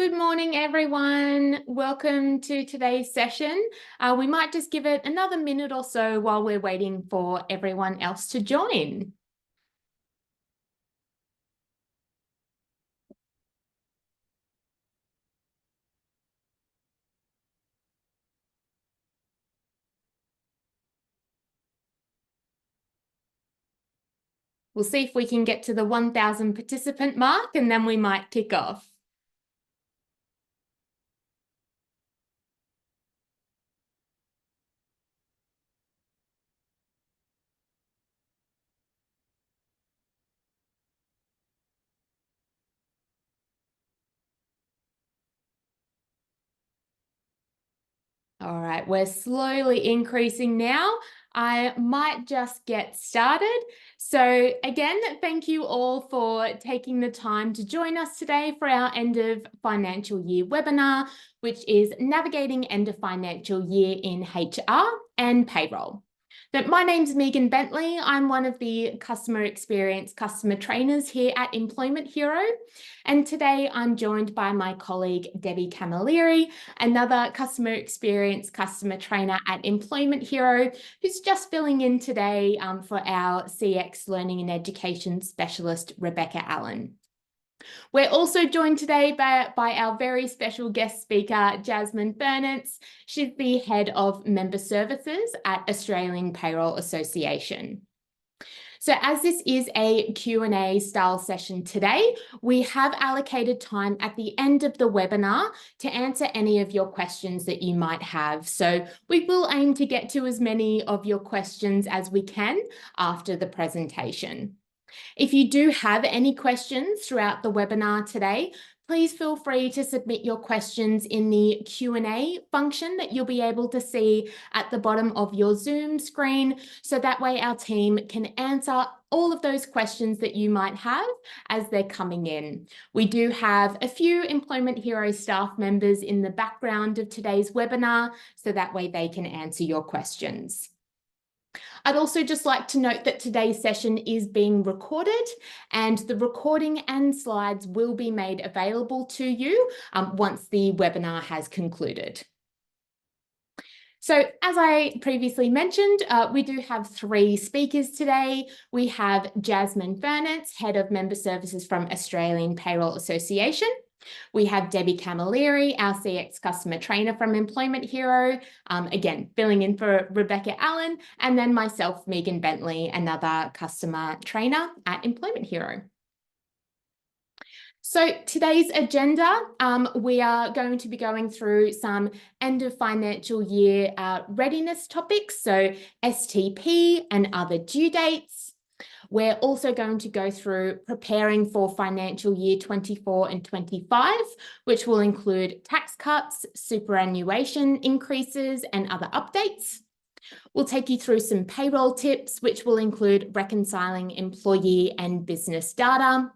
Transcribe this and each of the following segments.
Good morning, everyone. Welcome to today's session. We might just give it another minute or so while we're waiting for everyone else to join. We'll see if we can get to the 1,000 participant mark and then we might kick off. All right, we're slowly increasing now. I might just get started. So again, thank you all for taking the time to join us today for our end of financial year webinar, which is Navigating End of Financial Year in HR and Payroll. So my name's Meagan Bentley. I'm one of the customer experience customer trainers here at Employment Hero. And today I'm joined by my colleague, Debbie Camilleri, another customer experience customer trainer at Employment Hero, who's just filling in today for our CX Learning and Education Specialist, Rebecca Allen. We're also joined today by our very special guest speaker, Jasmine Fernance. She's the Head of Member Services at Australian Payroll Association. So as this is a Q&A style session today, we have allocated time at the end of the webinar to answer any of your questions that you might have. So we will aim to get to as many of your questions as we can after the presentation. If you do have any questions throughout the webinar today, please feel free to submit your questions in the Q&A function that you'll be able to see at the bottom of your Zoom screen. So that way our team can answer all of those questions that you might have as they're coming in. We do have a few Employment Hero staff members in the background of today's webinar, so that way they can answer your questions. I'd also just like to note that today's session is being recorded and the recording and slides will be made available to you once the webinar has concluded. So as I previously mentioned, we do have 3 speakers today. We have Jasmine Fernance, Head of Member Services from Australian Payroll Association. We have Debbie Camilleri, our CX customer trainer from Employment Hero, again, filling in for Rebecca Allen, and then myself, Meagan Bentley, another customer trainer at Employment Hero. So today's agenda, we are going to be going through some end of financial year readiness topics, so STP and other due dates. We're also going to go through preparing for financial year 24 and 25, which will include tax cuts, superannuation increases, and other updates. We'll take you through some payroll tips, which will include reconciling employee and business data,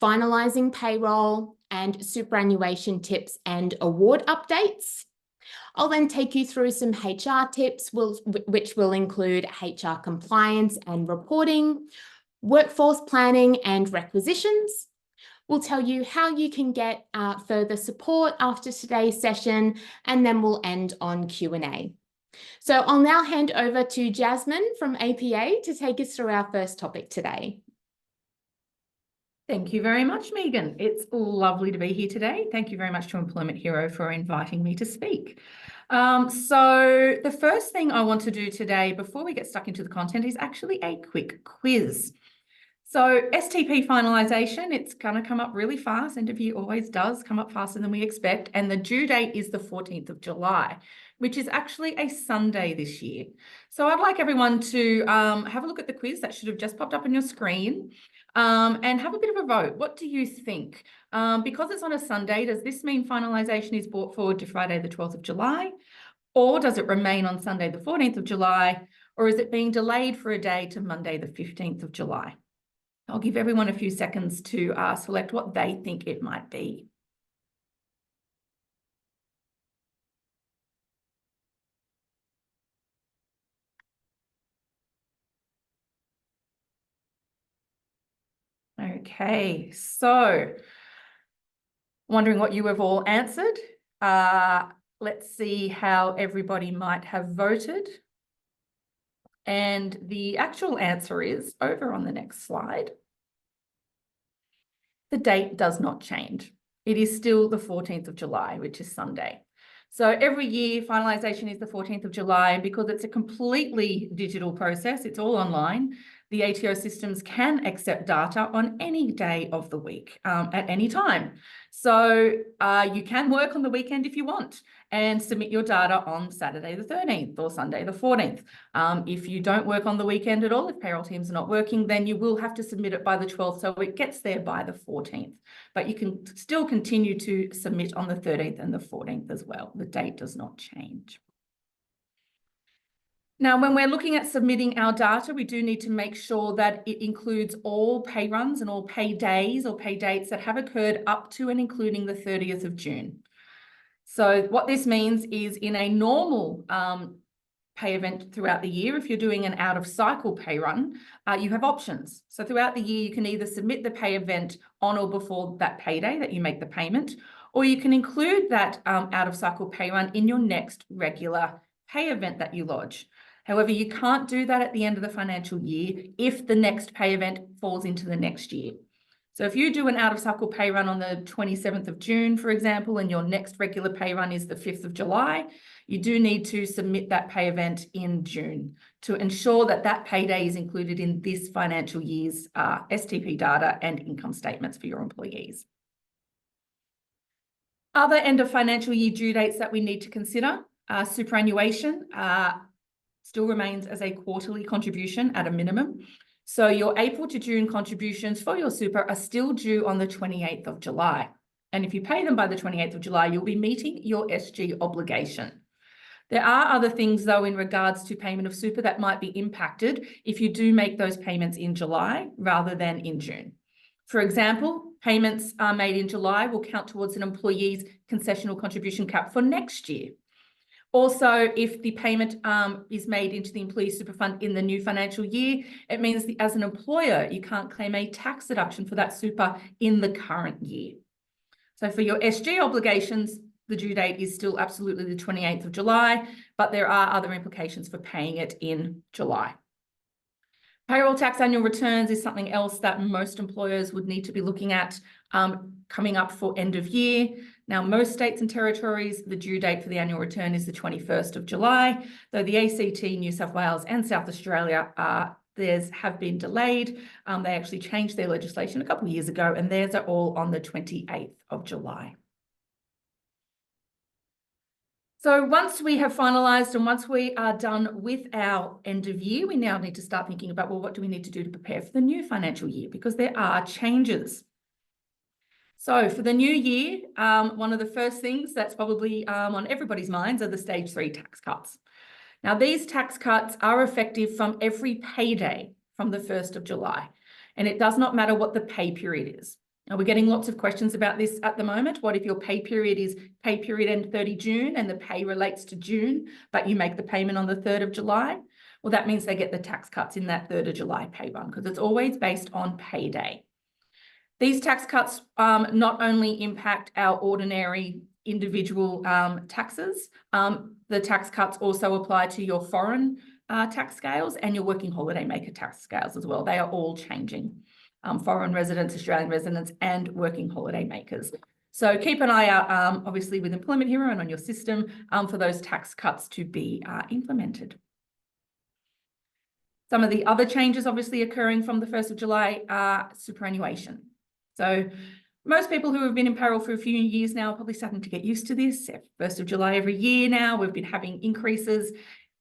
finalising payroll, and superannuation tips and award updates. I'll then take you through some HR tips, which will include HR compliance and reporting, workforce planning and requisitions. We'll tell you how you can get further support after today's session, and then we'll end on Q&A. So I'll now hand over to Jasmine from APA to take us through our first topic today. Thank you very much, Meagan. It's lovely to be here today. Thank you very much to Employment Hero for inviting me to speak. So the first thing I want to do today, before we get stuck into the content, is actually a quick quiz. So STP finalisation, it's going to come up really fast. End of year always does come up faster than we expect. And the due date is the 14th of July, which is actually a Sunday this year. So I'd like everyone to have a look at the quiz that should have just popped up on your screen. And have a bit of a vote. What do you think? Because it's on a Sunday, does this mean finalisation is brought forward to Friday the 12th of July? Or does it remain on Sunday the 14th of July? Or is it being delayed for a day to Monday the 15th of July? I'll give everyone a few seconds to select what they think it might be. Okay, so Wondering what you have all answered. Let's see how everybody might have voted. And the actual answer is over on the next slide. The date does not change. It is still the 14th of July, which is Sunday. So every year, finalisation is the 14th of July, and because it's a completely digital process, it's all online, the ATO systems can accept data on any day of the week at any time. So you can work on the weekend if you want and submit your data on Saturday the 13th or Sunday the 14th. If you don't work on the weekend at all, if payroll teams are not working, then you will have to submit it by the 12th, so it gets there by the 14th. But you can still continue to submit on the 13th and the 14th as well. The date does not change. Now, when we're looking at submitting our data, we do need to make sure that it includes all pay runs and all pay days or pay dates that have occurred up to and including the 30th of June. So what this means is in a normal pay event throughout the year, if you're doing an out of cycle pay run, you have options. So throughout the year, you can either submit the pay event on or before that payday that you make the payment, or you can include that out of cycle pay run in your next regular pay event that you lodge. However, you can't do that at the end of the financial year if the next pay event falls into the next year. So if you do an out of cycle pay run on the 27th of June, for example, and your next regular pay run is the 5th of July, you do need to submit that pay event in June to ensure that that payday is included in this financial year's STP data and income statements for your employees. Other end of financial year due dates that we need to consider, superannuation still remains as a quarterly contribution at a minimum. So your April to June contributions for your super are still due on the 28th of July. And if you pay them by the 28th of July, you'll be meeting your SG obligation. There are other things, though, in regards to payment of super that might be impacted if you do make those payments in July rather than in June. For example, payments made in July will count towards an employee's concessional contribution cap for next year. Also, if the payment is made into the employee super fund in the new financial year, it means that as an employer, you can't claim a tax deduction for that super in the current year. So for your SG obligations, the due date is still absolutely the 28th of July, but there are other implications for paying it in July. Payroll tax annual returns is something else that most employers would need to be looking at coming up for end of year. Now, most states and territories, the due date for the annual return is the 21st of July, though the ACT, New South Wales and South Australia theirs have been delayed. They actually changed their legislation a couple of years ago, and theirs are all on the 28th of July. So once we have finalised and once we are done with our end of year, we now need to start thinking about, well, what do we need to do to prepare for the new financial year? Because there are changes. So for the new year, one of the first things that's probably on everybody's minds are the stage 3 tax cuts. Now, these tax cuts are effective from every payday from the 1st of July, and it does not matter what the pay period is. Now, we're getting lots of questions about this at the moment. What if your pay period is pay period end 30 June and the pay relates to June, but you make the payment on the 3rd of July? Well, that means they get the tax cuts in that 3rd of July pay run because it's always based on payday. These tax cuts not only impact our ordinary individual taxes, the tax cuts also apply to your foreign tax scales and your working holiday maker tax scales as well. They are all changing. Foreign residents, Australian residents, and working holiday makers. So keep an eye out, obviously, with Employment Hero and on your system for those tax cuts to be implemented. Some of the other changes obviously occurring from the 1st of July are superannuation. So most people who have been in payroll for a few years now are probably starting to get used to this. 1st of July every year now, we've been having increases.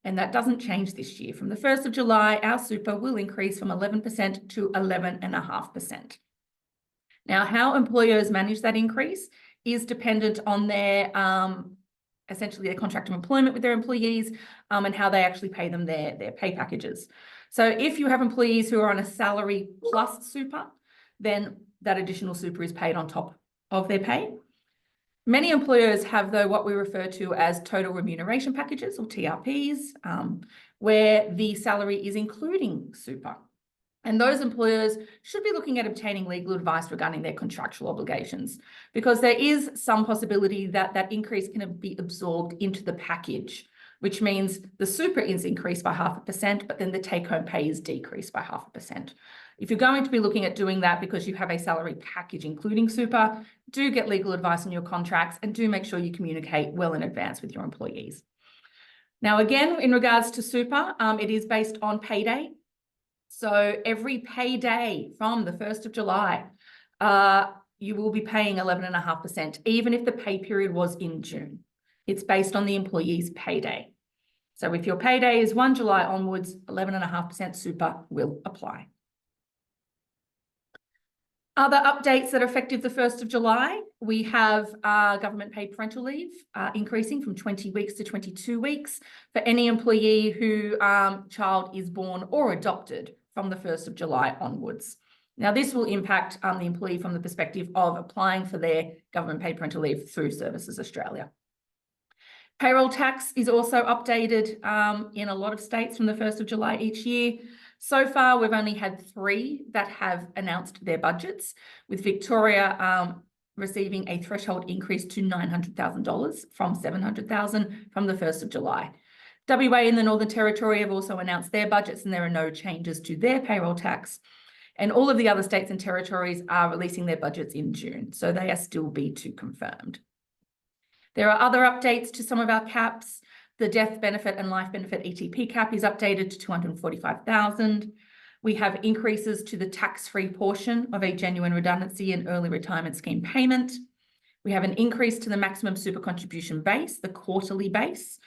And that doesn't change this year. From the 1st of July, our super will increase from 11% to 11.5%. Now, how employers manage that increase is dependent on their, essentially their contract of employment with their employees and how they actually pay them their pay packages. So if you have employees who are on a salary plus super, then that additional super is paid on top of their pay. Many employers have, though, what we refer to as total remuneration packages or TRPs, where the salary is including super. And those employers should be looking at obtaining legal advice regarding their contractual obligations, because there is some possibility that that increase can be absorbed into the package, which means the super is increased by 0.5%, but then the take-home pay is decreased by 0.5%. If you're going to be looking at doing that because you have a salary package including super, do get legal advice on your contracts and do make sure you communicate well in advance with your employees. Now, again, in regards to super, it is based on payday. So every payday from the 1st of July, you will be paying 11.5%, even if the pay period was in June. It's based on the employee's payday. So if your payday is 1 July onwards, 11.5% super will apply. Other updates that are effective the 1st of July, we have government paid parental leave increasing from 20 weeks to 22 weeks for any employee whose child is born or adopted from the 1st of July onwards. Now, this will impact the employee from the perspective of applying for their government paid parental leave through Services Australia. Payroll tax is also updated in a lot of states from the 1st of July each year. So far, we've only had 3 that have announced their budgets, with Victoria receiving a threshold increase to $900,000 from $700,000 from the 1st of July. WA and the Northern Territory have also announced their budgets, and there are no changes to their payroll tax. And all of the other states and territories are releasing their budgets in June, so they are still B2 confirmed. There are other updates to some of our caps. The death benefit and life benefit ETP cap is updated to $245,000. We have increases to the tax-free portion of a genuine redundancy and early retirement scheme payment. We have an increase to the maximum super contribution base, the quarterly base,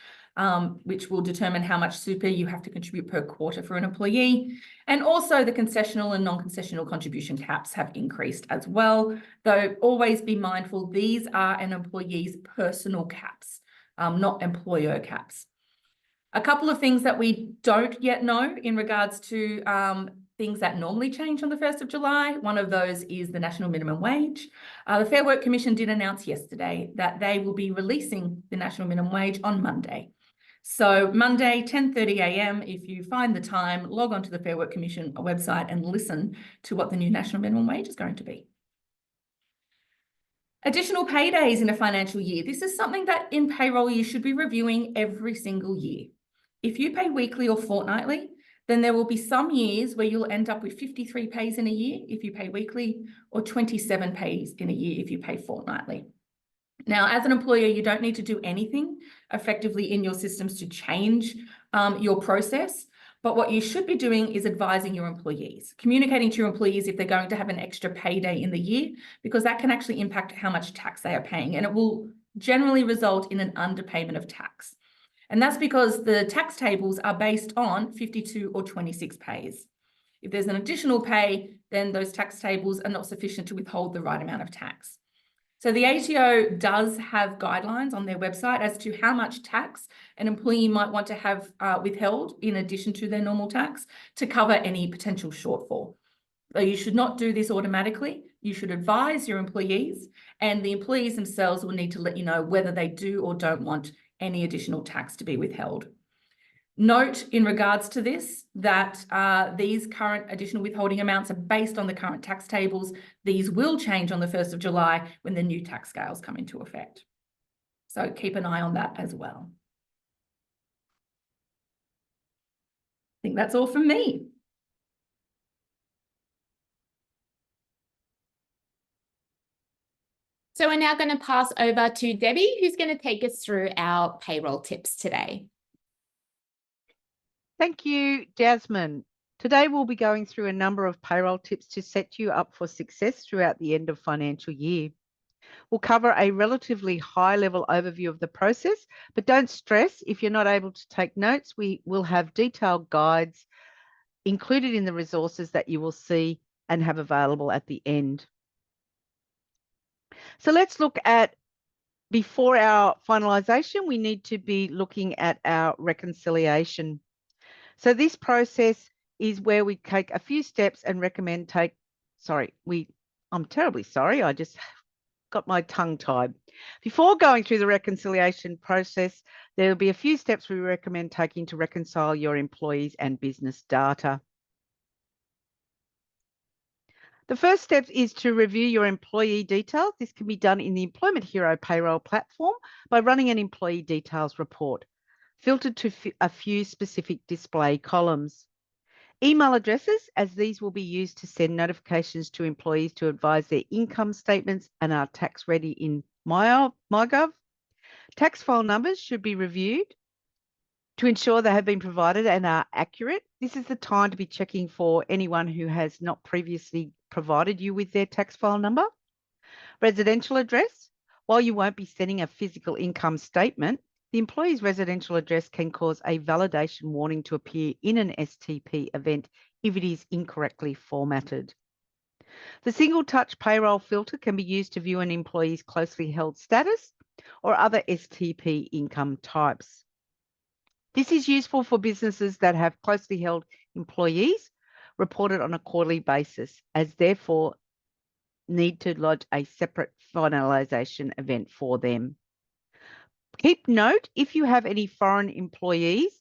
which will determine how much super you have to contribute per quarter for an employee. And also the concessional and non-concessional contribution caps have increased as well, though always be mindful, these are an employee's personal caps, not employer caps. A couple of things that we don't yet know in regards to things that normally change on the 1st of July. One of those is the national minimum wage. The Fair Work Commission did announce yesterday that they will be releasing the national minimum wage on Monday. So Monday, 10:30 a.m, if you find the time, log on to the Fair Work Commission website and listen to what the new national minimum wage is going to be. Additional paydays in a financial year. This is something that in payroll you should be reviewing every single year. If you pay weekly or fortnightly, then there will be some years where you'll end up with 53 pays in a year if you pay weekly, or 27 pays in a year if you pay fortnightly. Now, as an employer, you don't need to do anything effectively in your systems to change your process. But what you should be doing is advising your employees, communicating to your employees if they're going to have an extra payday in the year, because that can actually impact how much tax they are paying. And it will generally result in an underpayment of tax. And that's because the tax tables are based on 52 or 26 pays. If there's an additional pay, then those tax tables are not sufficient to withhold the right amount of tax. So the ATO does have guidelines on their website as to how much tax an employee might want to have withheld in addition to their normal tax to cover any potential shortfall. So you should not do this automatically. You should advise your employees, and the employees themselves will need to let you know whether they do or don't want any additional tax to be withheld. Note in regards to this that these current additional withholding amounts are based on the current tax tables. These will change on the 1st of July when the new tax scales come into effect. So keep an eye on that as well. I think that's all from me. So we're now going to pass over to Debbie, who's going to take us through our payroll tips today. Thank you, Jasmine. Today we'll be going through a number of payroll tips to set you up for success throughout the end of financial year. We'll cover a relatively high-level overview of the process, but don't stress if you're not able to take notes. We will have detailed guides included in the resources that you will see and have available at the end. So let's look at, before our finalisation, we need to be looking at our reconciliation. So this process is where we take a few steps and recommend I'm terribly sorry, I just got my tongue tied. Before going through the reconciliation process, there will be a few steps we recommend taking to reconcile your employees and business data. The first step is to review your employee details. This can be done in the Employment Hero payroll platform by running an employee details report, filtered to a few specific display columns. Email addresses, as these will be used to send notifications to employees to advise their income statements and are tax ready in MyGov. Tax file numbers should be reviewed to ensure they have been provided and are accurate. This is the time to be checking for anyone who has not previously provided you with their tax file number. Residential address. While you won't be sending a physical income statement, the employee's residential address can cause a validation warning to appear in an STP event if it is incorrectly formatted. The single touch payroll filter can be used to view an employee's closely held status or other STP income types. This is useful for businesses that have closely held employees reported on a quarterly basis, as therefore need to lodge a separate finalisation event for them. Keep note if you have any foreign employees,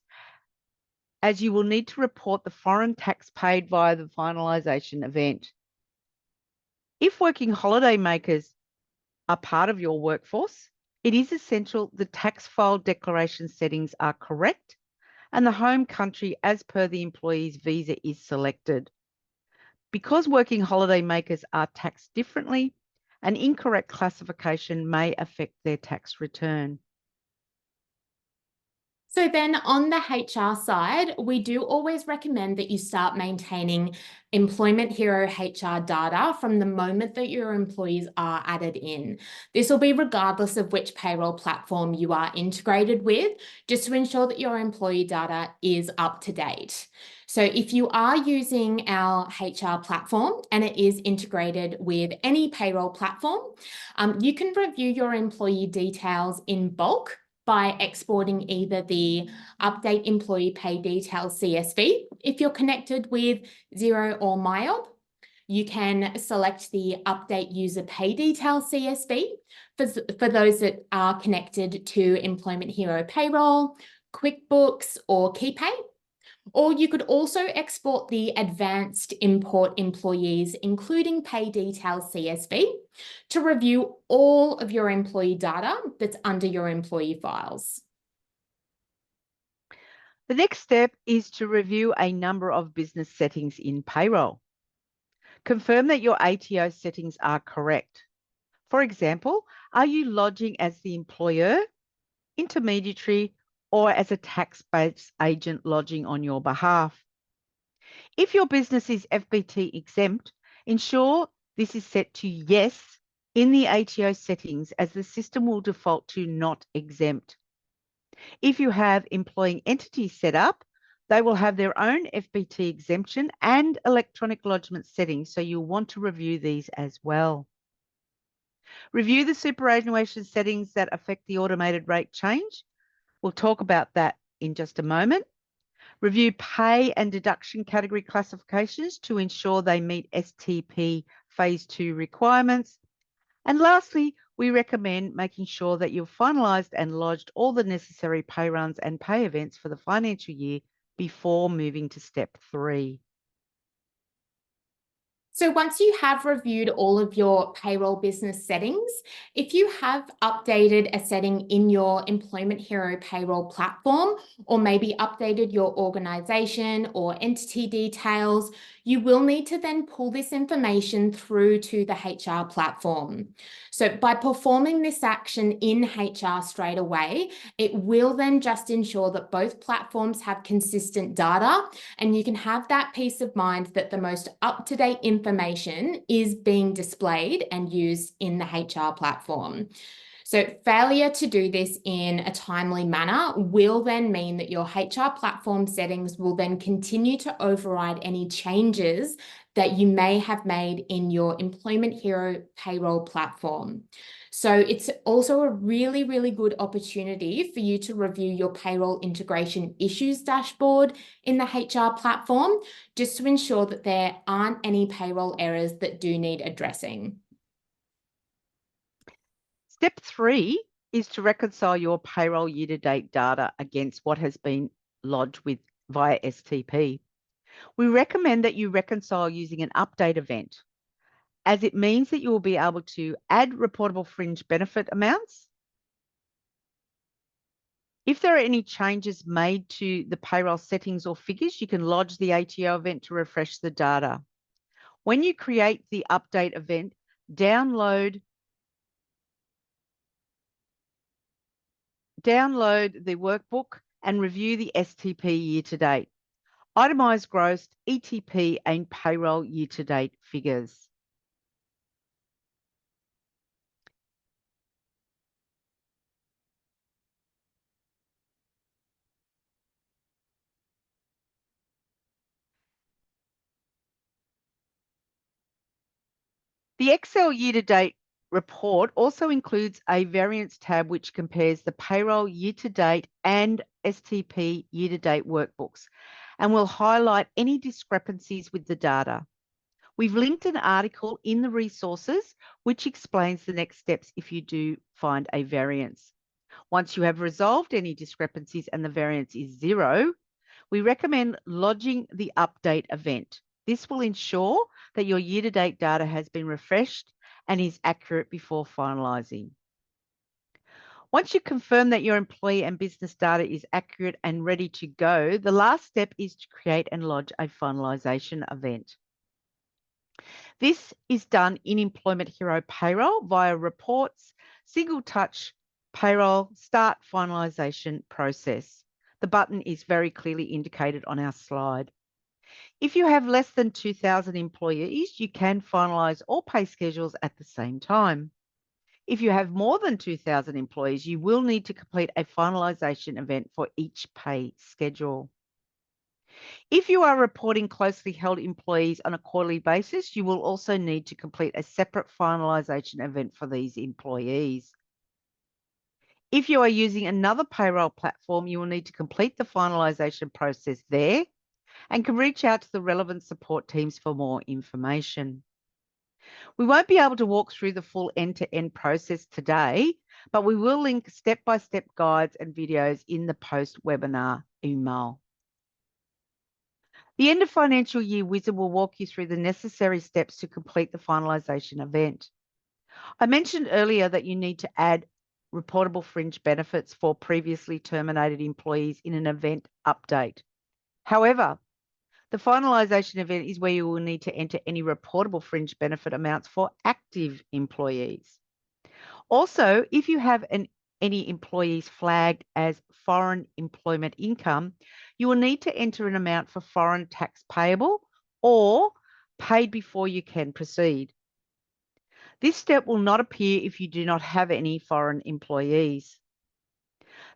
as you will need to report the foreign tax paid via the finalisation event. If working holiday makers are part of your workforce, it is essential the tax file declaration settings are correct and the home country as per the employee's visa is selected. Because working holiday makers are taxed differently, an incorrect classification may affect their tax return. So then on the HR side, we do always recommend that you start maintaining Employment Hero HR data from the moment that your employees are added in. This will be regardless of which payroll platform you are integrated with, just to ensure that your employee data is up to date. So if you are using our HR platform and it is integrated with any payroll platform, you can review your employee details in bulk by exporting either the Update Employee Pay Details CSV. If you're connected with Xero or MyOb, you can select the Update User Pay Details CSV for those that are connected to Employment Hero Payroll, QuickBooks, or KeyPay. Or you could also export the Advanced Import Employees, including Pay Details CSV, to review all of your employee data that's under your employee files. The next step is to review a number of business settings in payroll. Confirm that your ATO settings are correct. For example, are you lodging as the employer, intermediary, or as a tax-based agent lodging on your behalf? If your business is FBT exempt, ensure this is set to yes in the ATO settings, as the system will default to not exempt. If you have employing entities set up, they will have their own FBT exemption and electronic lodgement settings, so you'll want to review these as well. Review the superannuation settings that affect the automated rate change. We'll talk about that in just a moment. Review pay and deduction category classifications to ensure they meet STP Phase 2 requirements. And lastly, we recommend making sure that you've finalised and lodged all the necessary pay runs and pay events for the financial year before moving to step 3. So once you have reviewed all of your payroll business settings, if you have updated a setting in your Employment Hero payroll platform, or maybe updated your organisation or entity details, you will need to then pull this information through to the HR platform. So by performing this action in HR straight away, it will then just ensure that both platforms have consistent data, and you can have that peace of mind that the most up-to-date information is being displayed and used in the HR platform. So failure to do this in a timely manner will then mean that your HR platform settings will then continue to override any changes that you may have made in your Employment Hero payroll platform. So it's also a really, really good opportunity for you to review your payroll integration issues dashboard in the HR platform, just to ensure that there aren't any payroll errors that do need addressing. Step 3 is to reconcile your payroll year-to-date data against what has been lodged with via STP. We recommend that you reconcile using an update event. as it means that you will be able to add reportable fringe benefit amounts. If there are any changes made to the payroll settings or figures, you can lodge the ATO event to refresh the data. When you create the update event, download the workbook and review the STP year-to-date, itemised gross, ETP and payroll year-to-date figures. The Excel year-to-date report also includes a variance tab which compares the payroll year-to-date and STP year-to-date workbooks and will highlight any discrepancies with the data. We've linked an article in the resources which explains the next steps if you do find a variance. Once you have resolved any discrepancies and the variance is 0, we recommend lodging the update event. This will ensure that your year-to-date data has been refreshed and is accurate before finalising. Once you confirm that your employee and business data is accurate and ready to go, the last step is to create and lodge a finalisation event. This is done in Employment Hero Payroll via Reports, Single Touch, Payroll, Start Finalisation Process. The button is very clearly indicated on our slide. If you have less than 2,000 employees, you can finalise all pay schedules at the same time. If you have more than 2,000 employees, you will need to complete a finalisation event for each pay schedule. If you are reporting closely held employees on a quarterly basis, you will also need to complete a separate finalisation event for these employees. If you are using another payroll platform, you will need to complete the finalisation process there and can reach out to the relevant support teams for more information. We won't be able to walk through the full end-to-end process today, but we will link step-by-step guides and videos in the post-webinar email. The end of financial year wizard will walk you through the necessary steps to complete the finalisation event. I mentioned earlier that you need to add reportable fringe benefits for previously terminated employees in an event update. However, the finalisation event is where you will need to enter any reportable fringe benefit amounts for active employees. Also, if you have any employees flagged as foreign employment income, you will need to enter an amount for foreign tax payable or paid before you can proceed. This step will not appear if you do not have any foreign employees.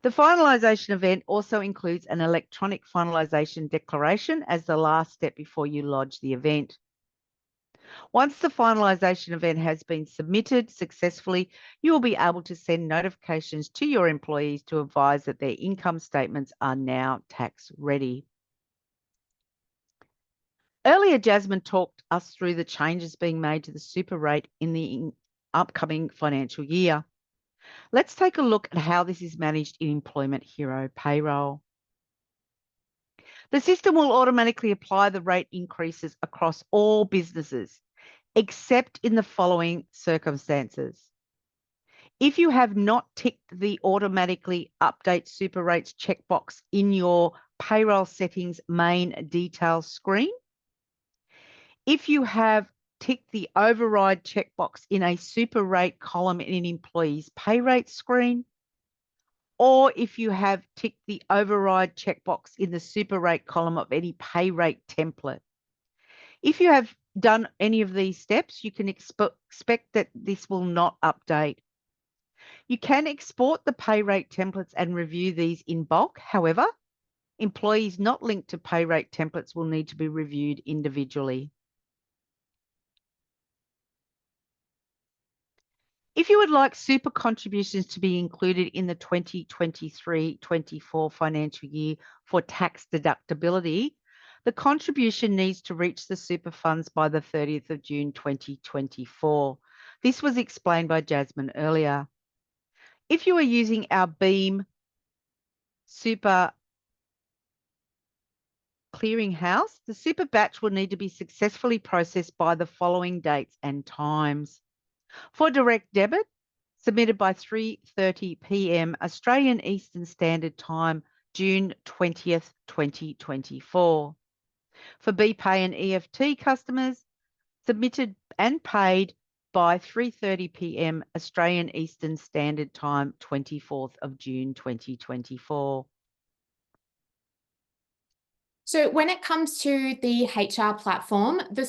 The finalisation event also includes an electronic finalisation declaration as the last step before you lodge the event. Once the finalisation event has been submitted successfully, you will be able to send notifications to your employees to advise that their income statements are now tax ready. Earlier, Jasmine talked us through the changes being made to the super rate in the upcoming financial year. Let's take a look at how this is managed in Employment Hero Payroll. The system will automatically apply the rate increases across all businesses, except in the following circumstances. If you have not ticked the automatically update super rates checkbox in your payroll settings main details screen, if you have ticked the override checkbox in a super rate column in an employee's pay rate screen, or if you have ticked the override checkbox in the super rate column of any pay rate template. If you have done any of these steps, you can expect that this will not update. You can export the pay rate templates and review these in bulk. However, employees not linked to pay rate templates will need to be reviewed individually. If you would like super contributions to be included in the 2023-24 financial year for tax deductibility, the contribution needs to reach the super funds by the 30th of June 2024. This was explained by Jasmine earlier. If you are using our Beam Super clearinghouse, the super batch will need to be successfully processed by the following dates and times. For direct debit, submitted by 3:30 p.m. Australian Eastern Standard Time, June 20th, 2024. For BPay and EFT customers, submitted and paid by 3:30 p.m. Australian Eastern Standard Time, 24th of June, 2024. So when it comes to the HR platform, the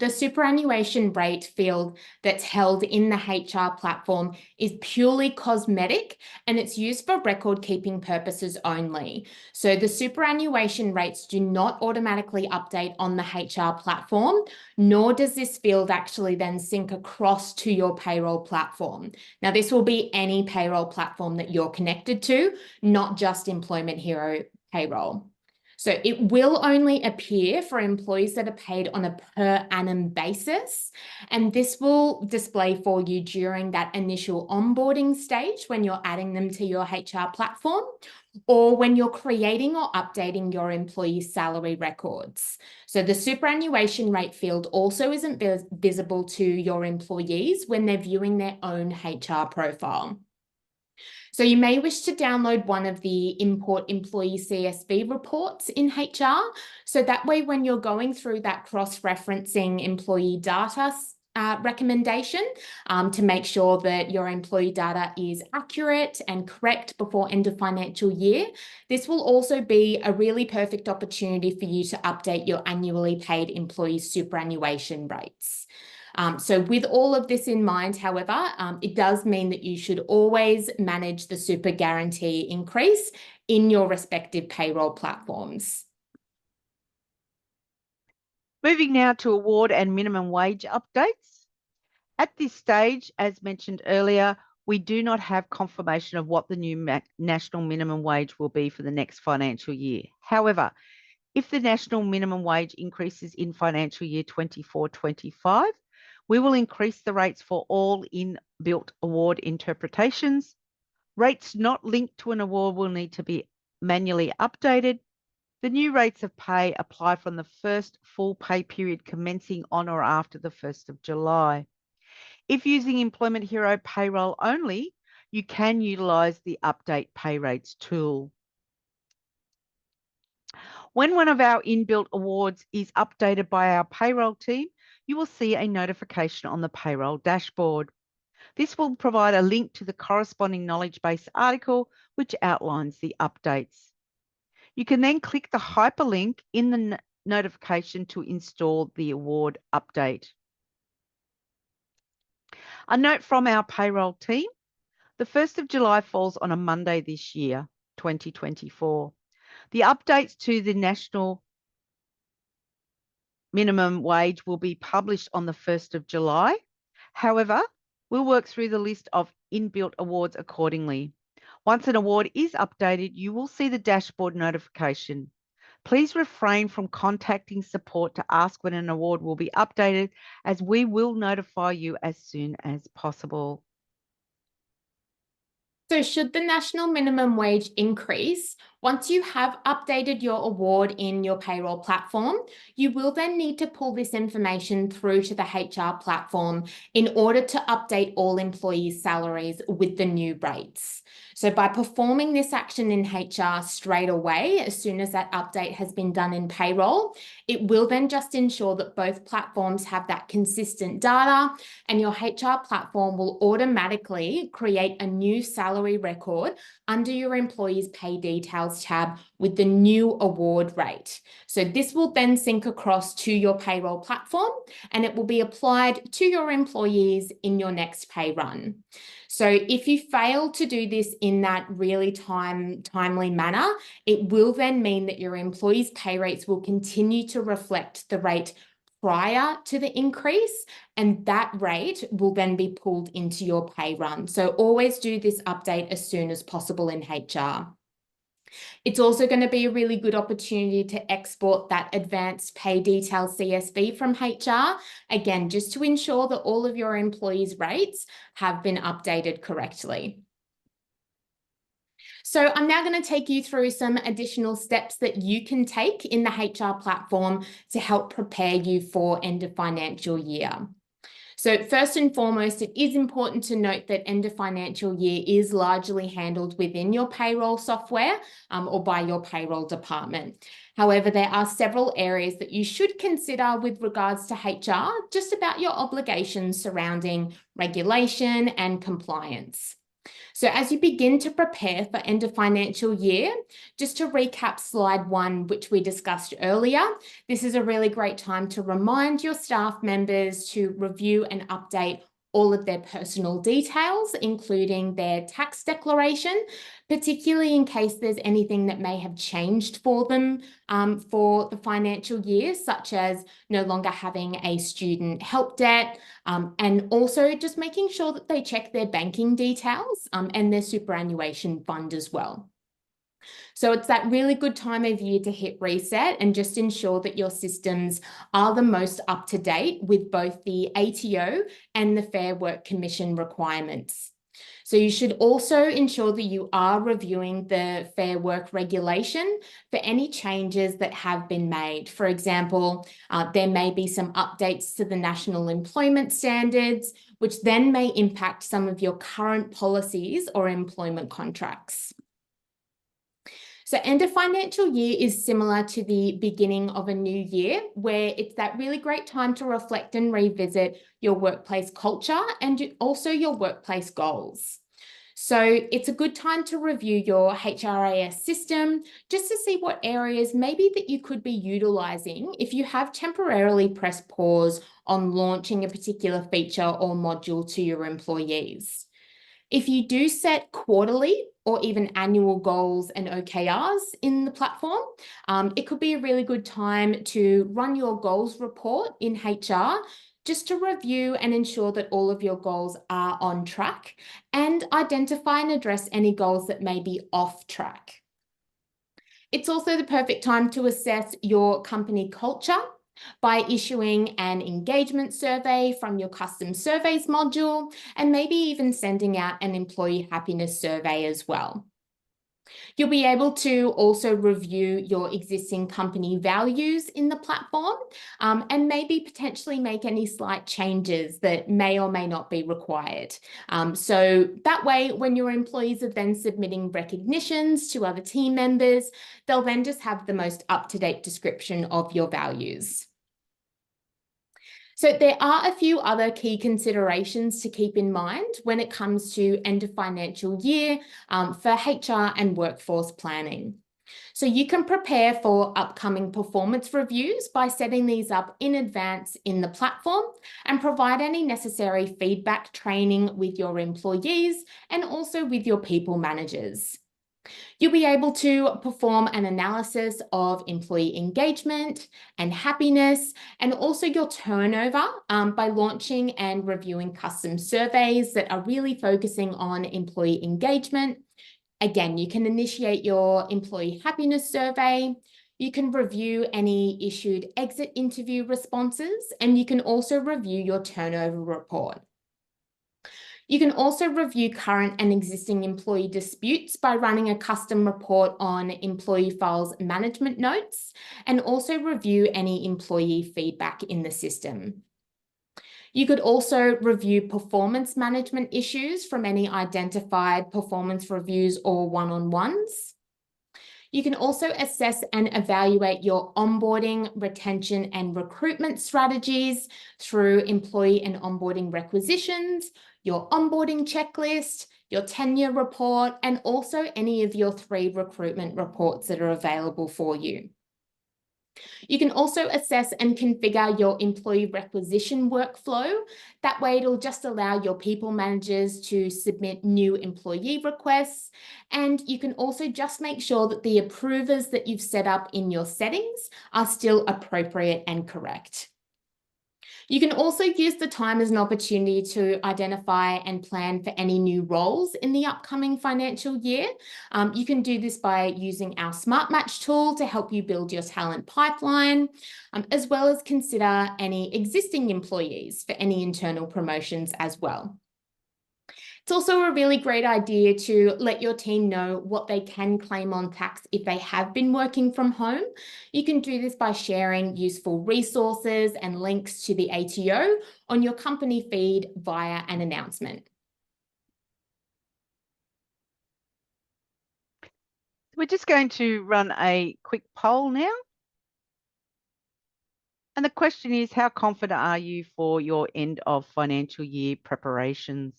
superannuation rate field that's held in the HR platform is purely cosmetic and it's used for record keeping purposes only. So the superannuation rates do not automatically update on the HR platform, nor does this field actually then sync across to your payroll platform. Now, this will be any payroll platform that you're connected to, not just Employment Hero payroll. So it will only appear for employees that are paid on a per annum basis. And this will display for you during that initial onboarding stage when you're adding them to your HR platform, or when you're creating or updating your employee salary records. So the superannuation rate field also isn't visible to your employees when they're viewing their own HR profile. So you may wish to download one of the import employee CSV reports in HR. So that way, when you're going through that cross-referencing employee data recommendation to make sure that your employee data is accurate and correct before end of financial year, this will also be a really perfect opportunity for you to update your annually paid employee superannuation rates. So with all of this in mind, however, it does mean that you should always manage the super guarantee increase in your respective payroll platforms. Moving now to award and minimum wage updates. At this stage, as mentioned earlier, we do not have confirmation of what the new national minimum wage will be for the next financial year. However, if the national minimum wage increases in financial year 24-25, we will increase the rates for all inbuilt award interpretations. Rates not linked to an award will need to be manually updated. The new rates of pay apply from the first full pay period commencing on or after the 1st of July. If using Employment Hero payroll only, you can utilise the Update Pay Rates tool. When one of our inbuilt awards is updated by our payroll team, you will see a notification on the payroll dashboard. This will provide a link to the corresponding knowledge base article, which outlines the updates. You can then click the hyperlink in the notification to install the award update. A note from our payroll team: the 1st of July falls on a Monday this year, 2024. The updates to the national minimum wage will be published on the 1st of July. However, we'll work through the list of inbuilt awards accordingly. Once an award is updated, you will see the dashboard notification. Please refrain from contacting support to ask when an award will be updated, as we will notify you as soon as possible. So should the national minimum wage increase, once you have updated your award in your payroll platform, you will then need to pull this information through to the HR platform in order to update all employees' salaries with the new rates. So by performing this action in HR straight away, as soon as that update has been done in payroll, it will then just ensure that both platforms have that consistent data, and your HR platform will automatically create a new salary record under your employees' pay details tab with the new award rate. So this will then sync across to your payroll platform, and it will be applied to your employees in your next pay run. So if you fail to do this in that really timely manner, it will then mean that your employees' pay rates will continue to reflect the rate prior to the increase, and that rate will then be pulled into your pay run. So always do this update as soon as possible in HR. It's also going to be a really good opportunity to export that advanced pay detail CSV from HR, again, just to ensure that all of your employees' rates have been updated correctly. So I'm now going to take you through some additional steps that you can take in the HR platform to help prepare you for end of financial year. So first and foremost, it is important to note that end of financial year is largely handled within your payroll software or by your payroll department. However, there are several areas that you should consider with regards to HR, just about your obligations surrounding regulation and compliance. So as you begin to prepare for end of financial year, just to recap slide 1, which we discussed earlier, this is a really great time to remind your staff members to review and update all of their personal details, including their tax declaration, particularly in case there's anything that may have changed for them for the financial year, such as no longer having a student help debt, and also just making sure that they check their banking details and their superannuation fund as well. So it's that really good time of year to hit reset and just ensure that your systems are the most up to date with both the ATO and the Fair Work Commission requirements. So you should also ensure that you are reviewing the Fair Work regulation for any changes that have been made. For example, there may be some updates to the National Employment Standards, which then may impact some of your current policies or employment contracts. So end of financial year is similar to the beginning of a new year, where it's that really great time to reflect and revisit your workplace culture and also your workplace goals. So it's a good time to review your HRIS system just to see what areas maybe that you could be utilising if you have temporarily pressed pause on launching a particular feature or module to your employees. If you do set quarterly or even annual goals and OKRs in the platform, it could be a really good time to run your goals report in HR just to review and ensure that all of your goals are on track and identify and address any goals that may be off track. It's also the perfect time to assess your company culture by issuing an engagement survey from your custom surveys module and maybe even sending out an employee happiness survey as well. You'll be able to also review your existing company values in the platform and maybe potentially make any slight changes that may or may not be required. So that way, when your employees are then submitting recognitions to other team members, they'll then just have the most up-to-date description of your values. So there are a few other key considerations to keep in mind when it comes to end of financial year for HR and workforce planning. So you can prepare for upcoming performance reviews by setting these up in advance in the platform and provide any necessary feedback training with your employees and also with your people managers. You'll be able to perform an analysis of employee engagement and happiness and also your turnover by launching and reviewing custom surveys that are really focusing on employee engagement. Again, you can initiate your employee happiness survey. You can review any issued exit interview responses, and you can also review your turnover report. You can also review current and existing employee disputes by running a custom report on employee files management notes and also review any employee feedback in the system. You could also review performance management issues from any identified performance reviews or one-on-ones. You can also assess and evaluate your onboarding, retention, and recruitment strategies through employee and onboarding requisitions, your onboarding checklist, your tenure report, and also any of your 3 recruitment reports that are available for you. You can also assess and configure your employee requisition workflow. That way it'll just allow your people managers to submit new employee requests. And you can also just make sure that the approvers that you've set up in your settings are still appropriate and correct. You can also use the time as an opportunity to identify and plan for any new roles in the upcoming financial year. You can do this by using our Smart Match tool to help you build your talent pipeline, as well as consider any existing employees for any internal promotions as well. It's also a really great idea to let your team know what they can claim on tax if they have been working from home. You can do this by sharing useful resources and links to the ATO on your company feed via an announcement. We're just going to run a quick poll now. And the question is, how confident are you for your end of financial year preparations?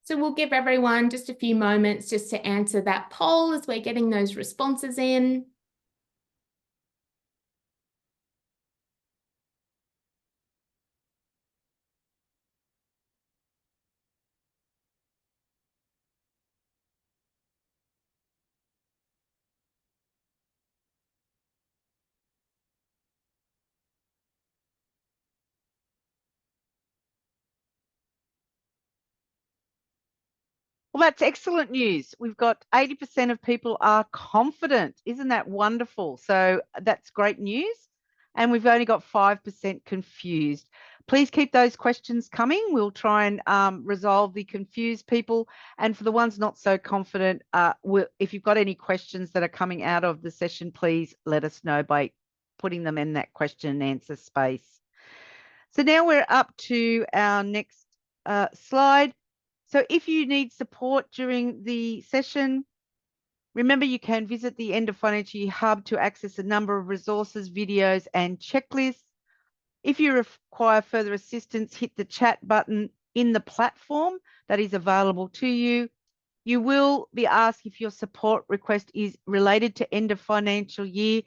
So we'll give everyone just a few moments just to answer that poll as we're getting those responses in. Well, that's excellent news. We've got 80% of people are confident. Isn't that wonderful? So that's great news. And we've only got 5% confused. Please keep those questions coming. We'll try and resolve the confused people. And for the ones not so confident, if you've got any questions that are coming out of the session, please let us know by putting them in that question and answer space. So now we're up to our next slide. So if you need support during the session, remember you can visit the End of Financial Year Hub to access a number of resources, videos, and checklists. If you require further assistance, hit the chat button in the platform that is available to you. You will be asked if your support request is related to end of financial year,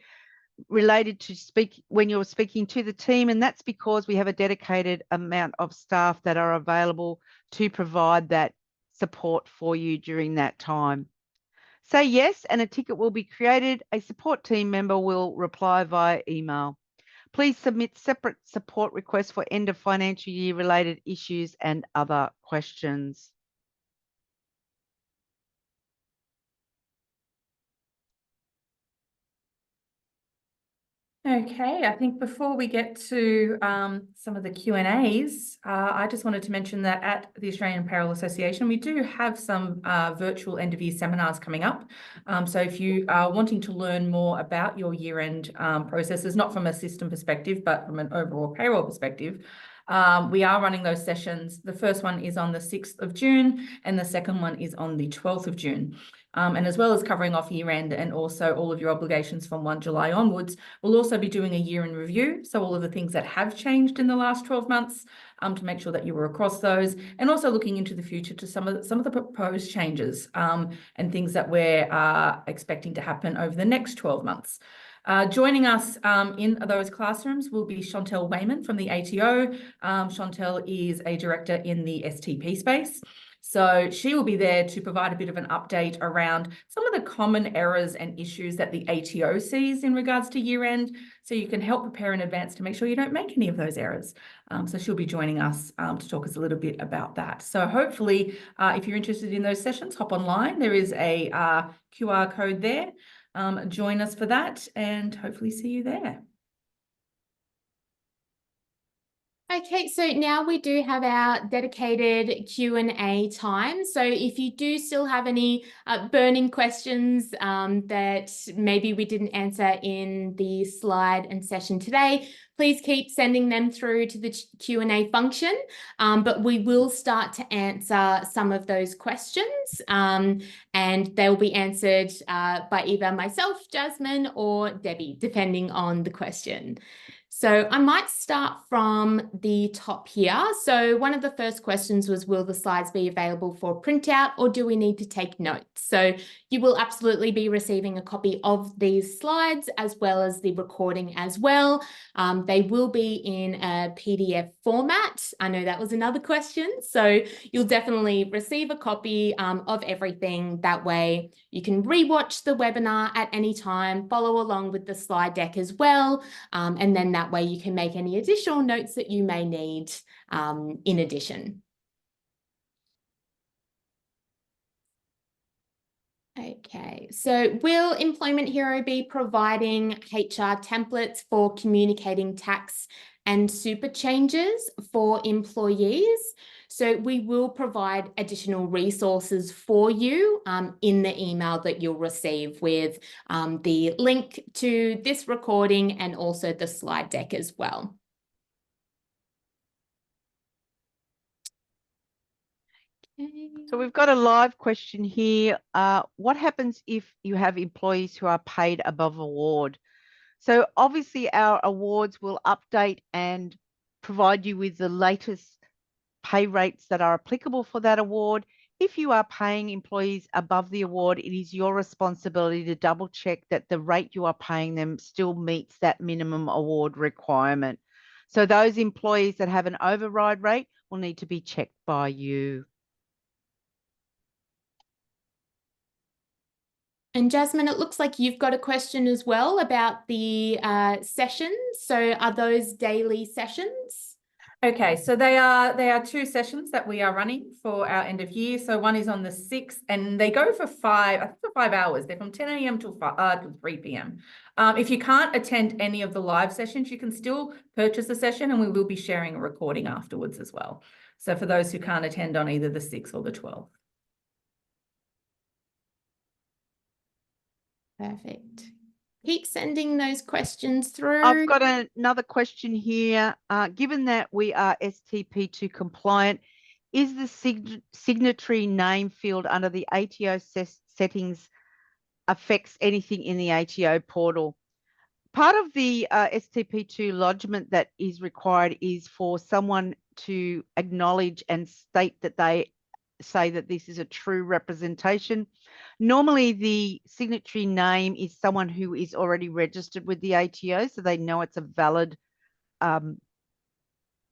related to when you're speaking to the team, and that's because we have a dedicated amount of staff that are available to provide that support for you during that time. Say yes and a ticket will be created. A support team member will reply via email. Please submit separate support requests for end of financial year related issues and other questions. Okay, I think before we get to some of the Q&As, I just wanted to mention that at the Australian Payroll Association, we do have some virtual end-of-year seminars coming up. So if you are wanting to learn more about your year-end processes, not from a system perspective, but from an overall payroll perspective, we are running those sessions. The first one is on the 6th of June and the second one is on the 12th of June. And as well as covering off year end and also all of your obligations from 1 July onwards, we'll also be doing a year in review. So all of the things that have changed in the last 12 months to make sure that you were across those, and also looking into the future to some of the proposed changes and things that we're expecting to happen over the next 12 months. Joining us in those classrooms will be Chantel Wayman from the ATO. Chantel is a director in the STP space. So she will be there to provide a bit of an update around some of the common errors and issues that the ATO sees in regards to year end, so you can help prepare in advance to make sure you don't make any of those errors. So she'll be joining us to talk us a little bit about that. So hopefully, if you're interested in those sessions, hop online. There is a QR code there. Join us for that and hopefully see you there. Okay, so now we do have our dedicated Q&A time. So if you do still have any burning questions that maybe we didn't answer in the slide and session today, please keep sending them through to the Q&A function, but we will start to answer some of those questions and they'll be answered by either myself, Jasmine, or Debbie, depending on the question. So I might start from the top here. So one of the first questions was, will the slides be available for printout or do we need to take notes? So you will absolutely be receiving a copy of these slides as well as the recording as well. They will be in a PDF format. I know that was another question. So you'll definitely receive a copy of everything. That way you can rewatch the webinar at any time, follow along with the slide deck as well. And then that way you can make any additional notes that you may need in addition. Okay, so will Employment Hero be providing HR templates for communicating tax and super changes for employees? So we will provide additional resources for you in the email that you'll receive with the link to this recording and also the slide deck as well. So we've got a live question here. What happens if you have employees who are paid above award? So obviously our awards will update and provide you with the latest pay rates that are applicable for that award. If you are paying employees above the award, it is your responsibility to double check that the rate you are paying them still meets that minimum award requirement. So those employees that have an override rate will need to be checked by you. And Jasmine, it looks like you've got a question as well about the sessions. So are those daily sessions? Okay, so they are 2 sessions that we are running for our end of year. So one is on the 6th and they go for 5 hours. They're from 10 a.m. till 3 p.m. If you can't attend any of the live sessions, you can still purchase a session and we will be sharing a recording afterwards as well. So for those who can't attend on either the 6th or the 12th. Perfect. Keep sending those questions through. I've got another question here. Given that we are STP2 compliant, is the signatory name field under the ATO settings affects anything in the ATO portal? Part of the STP2 lodgement that is required is for someone to acknowledge and state that they say that this is a true representation. Normally, the signatory name is someone who is already registered with the ATO, so they know it's a valid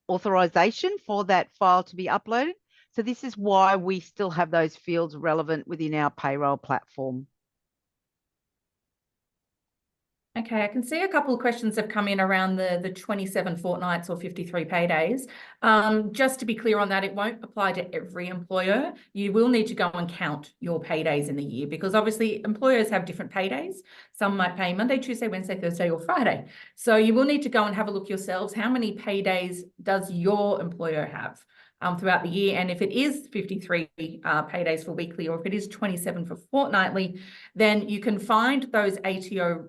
authorization for that file to be uploaded. So this is why we still have those fields relevant within our payroll platform. Okay, I can see a couple of questions have come in around the 27 fortnights or 53 paydays. Just to be clear on that, it won't apply to every employer. You will need to go and count your paydays in the year because obviously employers have different paydays. Some might pay Monday, Tuesday, Wednesday, Thursday, or Friday. So you will need to go and have a look yourselves. How many paydays does your employer have throughout the year? And if it is 53 paydays for weekly, or if it is 27 for fortnightly, then you can find those ATO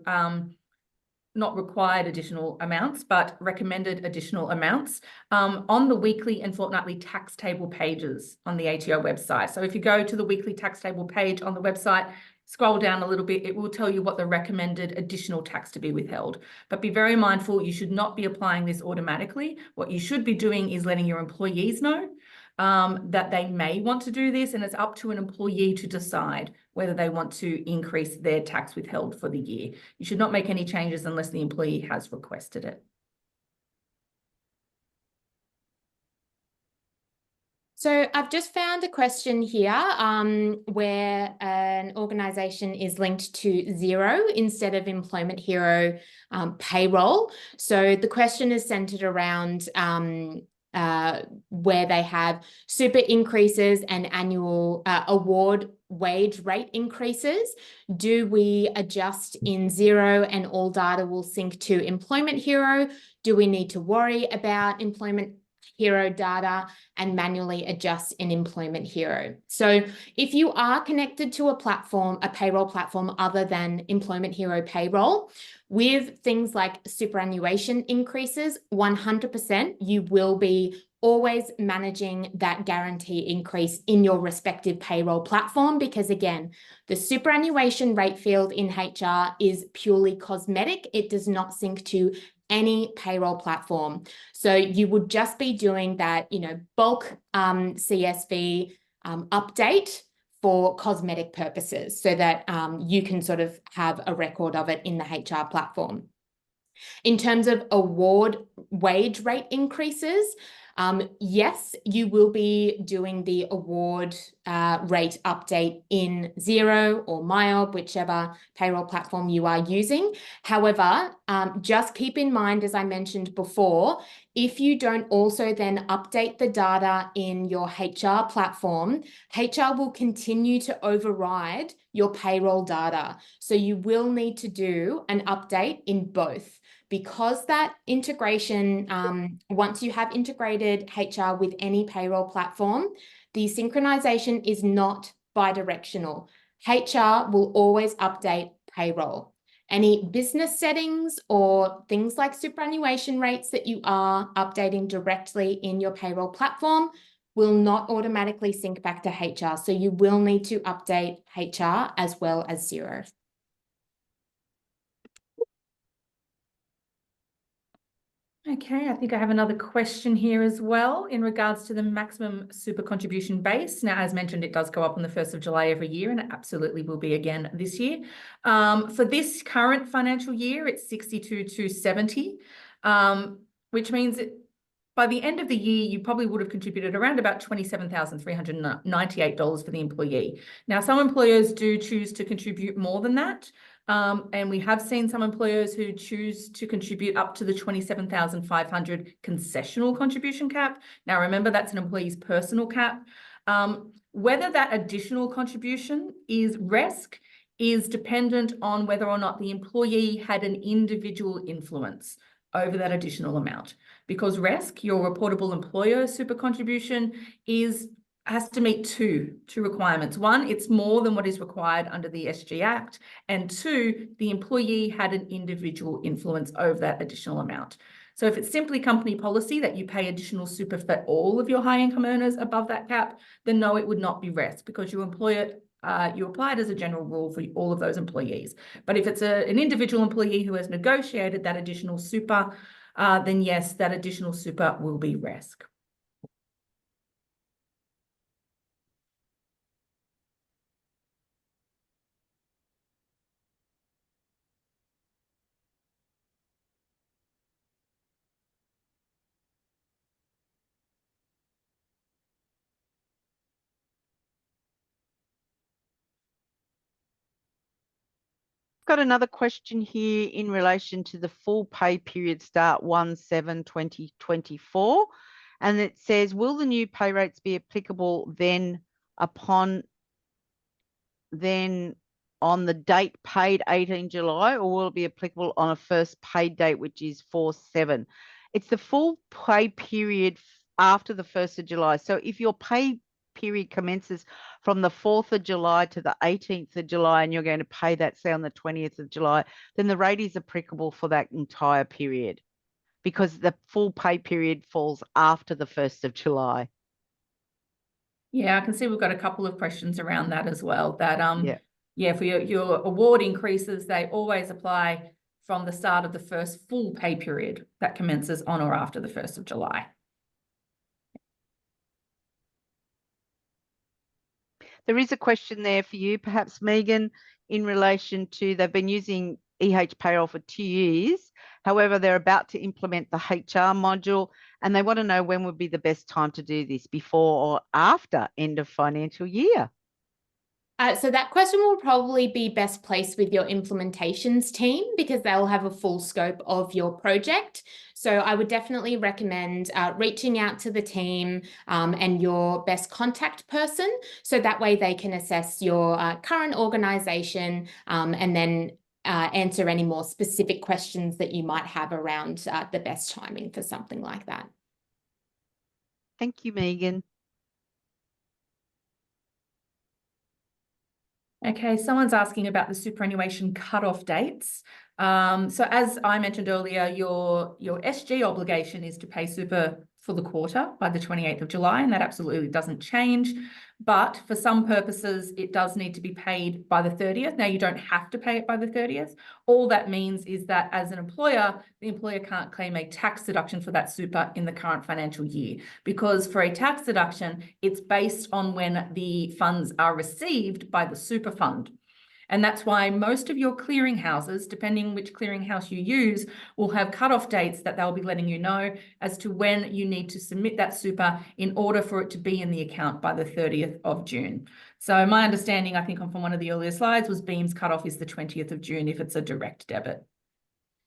not required additional amounts, but recommended additional amounts on the weekly and fortnightly tax table pages on the ATO website. So if you go to the weekly tax table page on the website, scroll down a little bit, it will tell you what the recommended additional tax to be withheld. But be very mindful, you should not be applying this automatically. What you should be doing is letting your employees know that they may want to do this, and it's up to an employee to decide whether they want to increase their tax withheld for the year. You should not make any changes unless the employee has requested it. So I've just found a question here where an organisation is linked to Xero instead of Employment Hero payroll. So the question is centred around where they have super increases and annual award wage rate increases. Do we adjust in Xero and all data will sync to Employment Hero? Do we need to worry about Employment Hero data and manually adjust in Employment Hero? So if you are connected to a platform, a payroll platform other than Employment Hero payroll, with things like superannuation increases, 100% you will be always managing that guarantee increase in your respective payroll platform, because again, the superannuation rate field in HR is purely cosmetic. It does not sync to any payroll platform. So you would just be doing that, bulk CSV update for cosmetic purposes so that you can sort of have a record of it in the HR platform. In terms of award wage rate increases, yes, you will be doing the award rate update in Xero or MyOb, whichever payroll platform you are using. However, just keep in mind, as I mentioned before, if you don't also then update the data in your HR platform, HR will continue to override your payroll data. So you will need to do an update in both, because that integration, once you have integrated HR with any payroll platform, the synchronization is not bidirectional. HR will always update payroll. Any business settings or things like superannuation rates that you are updating directly in your payroll platform will not automatically sync back to HR. So you will need to update HR as well as Xero. Okay, I think I have another question here as well in regards to the maximum super contribution base. Now, as mentioned, it does go up on the 1st of July every year, and it absolutely will be again this year. For this current financial year, it's 62,270, which means by the end of the year, you probably would have contributed around about $27,398 for the employee. Now, some employers do choose to contribute more than that. And we have seen some employers who choose to contribute up to the 27,500 concessional contribution cap. Now, remember, that's an employee's personal cap. Whether that additional contribution is RESC is dependent on whether or not the employee had an individual influence over that additional amount. Because RESC, your reportable employer super contribution, has to meet two requirements. One, it's more than what is required under the SG Act. And two, the employee had an individual influence over that additional amount. So if it's simply company policy that you pay additional super for all of your high income earners above that cap, then no, it would not be RESC, because you apply it as a general rule for all of those employees. But if it's an individual employee who has negotiated that additional super, then yes, that additional super will be RESC. Got another question here in relation to the full pay period start 1/7/2024, and it says, will the new pay rates be applicable then on the date paid 18 July, or will it be applicable on a first paid date, which is 4/7? It's the full pay period after the 1st of July. So if your pay period commences from the 4th of July to the 18th of July, and you're going to pay that, say, on the 20th of July, then the rate is applicable for that entire period, because the full pay period falls after the 1st of July. Yeah, I can see we've got a couple of questions around that as well. That yeah, for your award increases, they always apply from the start of the first full pay period that commences on or after the 1st of July. There is a question there for you, perhaps, Meagan, in relation to they've been using Payroll for 2 years. However, they're about to implement the HR module, and they want to know when would be the best time to do this, before or after end of financial year. So that question will probably be best placed with your implementations team, because they'll have a full scope of your project. So I would definitely recommend reaching out to the team and your best contact person, so that way they can assess your current organisation and then answer any more specific questions that you might have around the best timing for something like that. Thank you, Meagan. Okay, someone's asking about the superannuation cutoff dates. So as I mentioned earlier, your SG obligation is to pay super for the quarter by the 28th of July, and that absolutely doesn't change. But for some purposes, it does need to be paid by the 30th. Now, you don't have to pay it by the 30th. All that means is that as an employer, the employer can't claim a tax deduction for that super in the current financial year, because for a tax deduction, it's based on when the funds are received by the super fund. And that's why most of your clearinghouses, depending which clearinghouse you use, will have cutoff dates that they'll be letting you know as to when you need to submit that super in order for it to be in the account by the 30th of June. So my understanding, I think from one of the earlier slides, was Beam's cutoff is the 20th of June if it's a direct debit.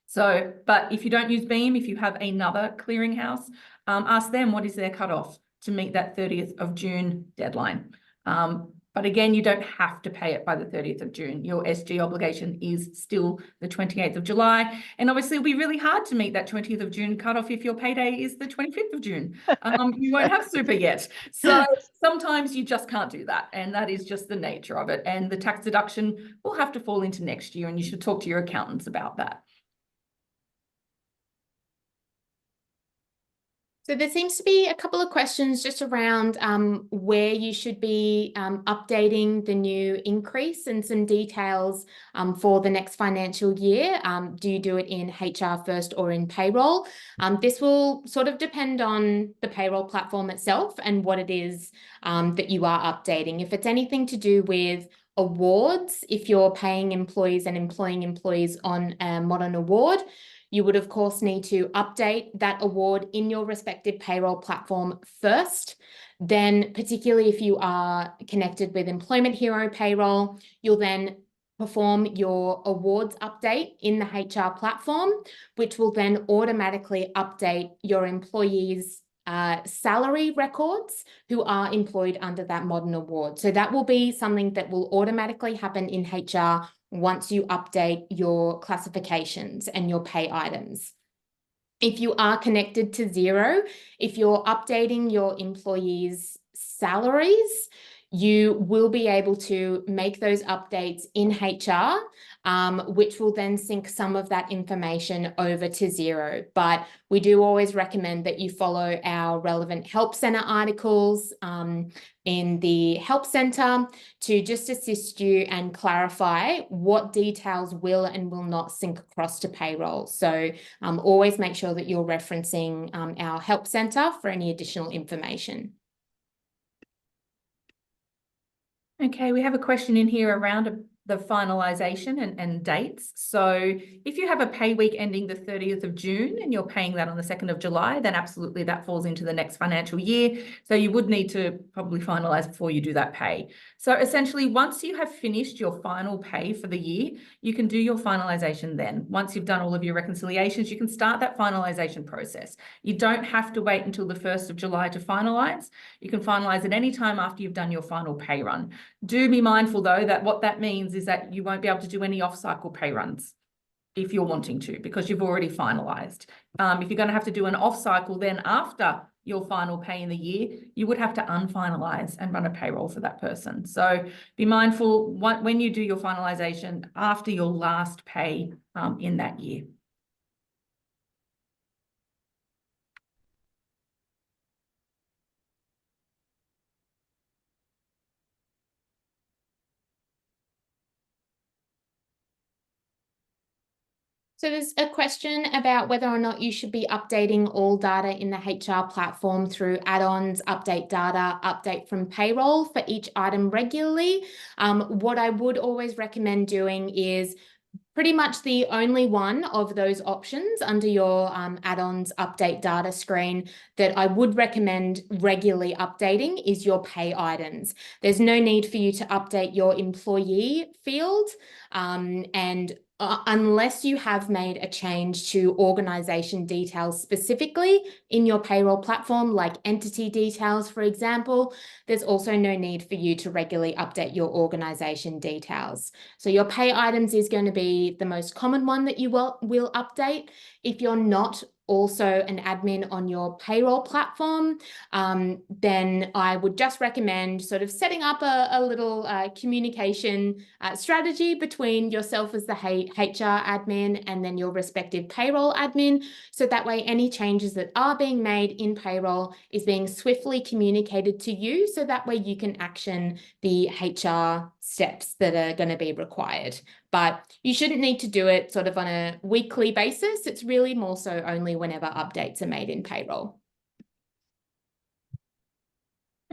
So, but if you don't use Beam, if you have another clearinghouse, ask them what is their cutoff to meet that 30th of June deadline. But again, you don't have to pay it by the 30th of June. Your SG obligation is still the 28th of July. And obviously it'll be really hard to meet that 20th of June cutoff if your payday is the 25th of June. You won't have super yet. So sometimes you just can't do that. And that is just the nature of it. And the tax deduction will have to fall into next year, and you should talk to your accountants about that. So there seems to be a couple of questions just around where you should be updating the new increase and some details for the next financial year. Do you do it in HR first or in payroll? This will sort of depend on the payroll platform itself and what it is that you are updating. If it's anything to do with awards, if you're paying employees and employing employees on a modern award, you would, of course, need to update that award in your respective payroll platform first. Then, particularly if you are connected with Employment Hero Payroll, you'll then perform your awards update in the HR platform, which will then automatically update your employees' salary records who are employed under that modern award. So that will be something that will automatically happen in HR once you update your classifications and your pay items. If you are connected to Xero, if you're updating your employees' salaries, you will be able to make those updates in HR, which will then sync some of that information over to Xero. But we do always recommend that you follow our relevant Help Centre articles in the Help Centre to just assist you and clarify what details will and will not sync across to payroll. So always make sure that you're referencing our Help Centre for any additional information. Okay, we have a question in here around the finalisation and dates. So if you have a pay week ending the 30th of June and you're paying that on the 2nd of July, then absolutely that falls into the next financial year. So you would need to probably finalise before you do that pay. So essentially, once you have finished your final pay for the year, you can do your finalisation then. Once you've done all of your reconciliations, you can start that finalisation process. You don't have to wait until the 1st of July to finalise. You can finalise at any time after you've done your final pay run. Do be mindful, though, that what that means is that you won't be able to do any off-cycle pay runs if you're wanting to, because you've already finalised. If you're going to have to do an off-cycle then after your final pay in the year, you would have to unfinalise and run a payroll for that person. So be mindful when you do your finalisation after your last pay in that year. So there's a question about whether or not you should be updating all data in the HR platform through add-ons, update data, update from payroll for each item regularly. What I would always recommend doing is pretty much the only one of those options under your add-ons update data screen that I would recommend regularly updating is your pay items. There's no need for you to update your employee field unless you have made a change to organisation details specifically in your payroll platform, like entity details, for example, there's also no need for you to regularly update your organisation details. So your pay items is going to be the most common one that you will update. If you're not also an admin on your payroll platform, then I would just recommend sort of setting up a little communication strategy between yourself as the HR admin and then your respective payroll admin. So that way any changes that are being made in payroll is being swiftly communicated to you. So that way you can action the HR steps that are going to be required. But you shouldn't need to do it sort of on a weekly basis. It's really more so only whenever updates are made in payroll.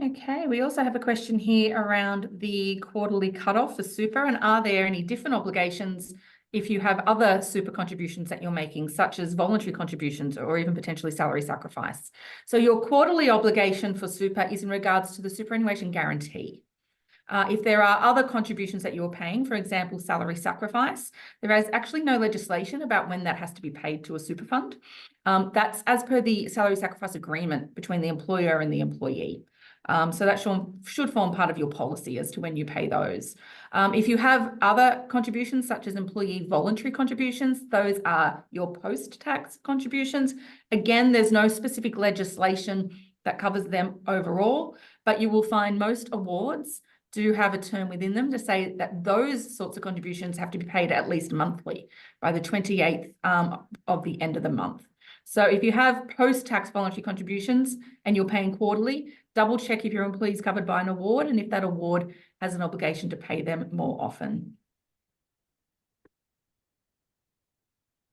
Okay, we also have a question here around the quarterly cutoff for super, and are there any different obligations if you have other super contributions that you're making, such as voluntary contributions or even potentially salary sacrifice? So your quarterly obligation for super is in regards to the superannuation guarantee. If there are other contributions that you're paying, for example, salary sacrifice, there is actually no legislation about when that has to be paid to a super fund. That's as per the salary sacrifice agreement between the employer and the employee. So that should form part of your policy as to when you pay those. If you have other contributions, such as employee voluntary contributions, those are your post-tax contributions. Again, there's no specific legislation that covers them overall, but you will find most awards do have a term within them to say that those sorts of contributions have to be paid at least monthly by the 28th of the end of the month. So if you have post-tax voluntary contributions and you're paying quarterly, double check if your employee is covered by an award and if that award has an obligation to pay them more often.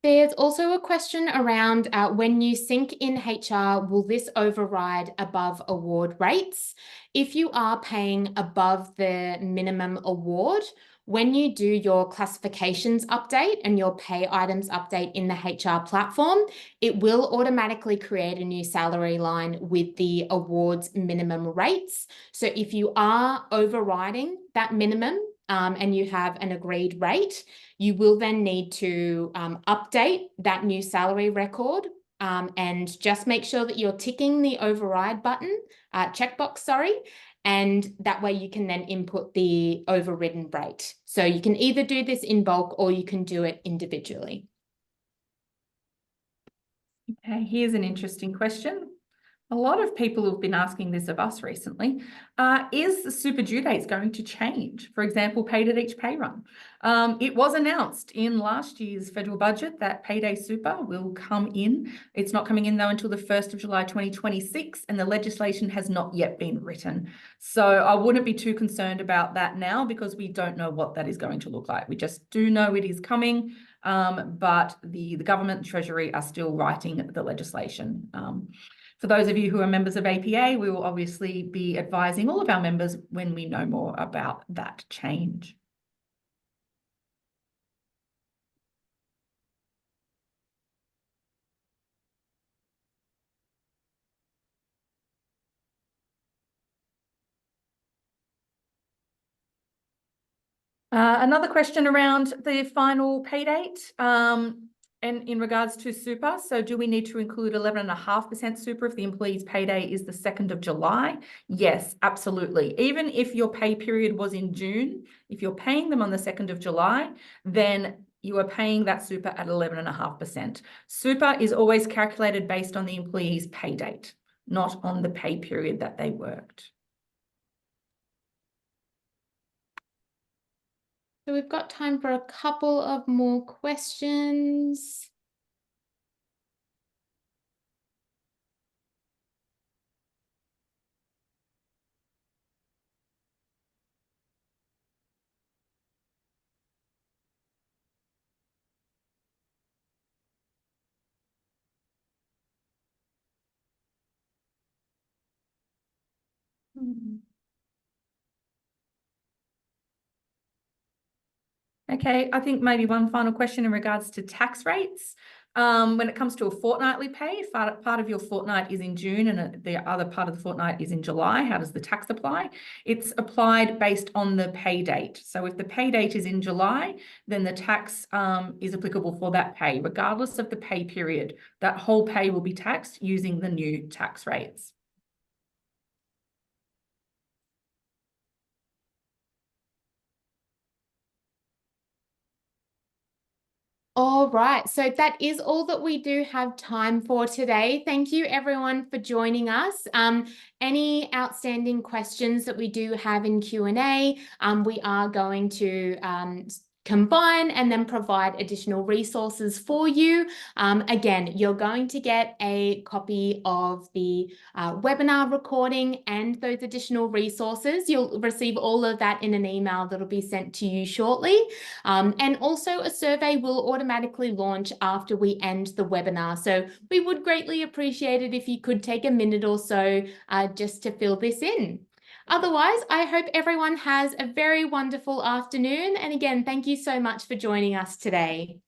There's also a question around when you sync in HR, will this override above award rates? If you are paying above the minimum award, when you do your classifications update and your pay items update in the HR platform, it will automatically create a new salary line with the awards minimum rates. So if you are overriding that minimum, and you have an agreed rate, you will then need to update that new salary record and just make sure that you're ticking the override button, checkbox, sorry, and that way you can then input the overridden rate. So you can either do this in bulk or you can do it individually. Okay, here's an interesting question. A lot of people have been asking this of us recently. Is the super due dates going to change? For example, paid at each pay run. It was announced in last year's federal budget that payday super will come in. It's not coming in though until the 1st of July 2026, and the legislation has not yet been written. So I wouldn't be too concerned about that now because we don't know what that is going to look like. We just do know it is coming, but the government and Treasury are still writing the legislation. For those of you who are members of APA, we will obviously be advising all of our members when we know more about that change. Another question around the final pay date. And in regards to super, so do we need to include 11.5% super if the employee's payday is the 2nd of July? Yes, absolutely. Even if your pay period was in June, if you're paying them on the 2nd of July, then you are paying that super at 11.5%. Super is always calculated based on the employee's pay date, not on the pay period that they worked. So we've got time for a couple of more questions. Okay, I think maybe one final question in regards to tax rates. When it comes to a fortnightly pay, if part of your fortnight is in June and the other part of the fortnight is in July, how does the tax apply? It's applied based on the pay date. So if the pay date is in July, then the tax is applicable for that pay, regardless of the pay period. That whole pay will be taxed using the new tax rates. All right, so that is all that we do have time for today. Thank you everyone for joining us. Any outstanding questions that we do have in Q&A, we are going to combine and then provide additional resources for you. Again, you're going to get a copy of the webinar recording and those additional resources. You'll receive all of that in an email that'll be sent to you shortly. And also a survey will automatically launch after we end the webinar. So we would greatly appreciate it if you could take a minute or so just to fill this in. Otherwise, I hope everyone has a very wonderful afternoon. And again, thank you so much for joining us today.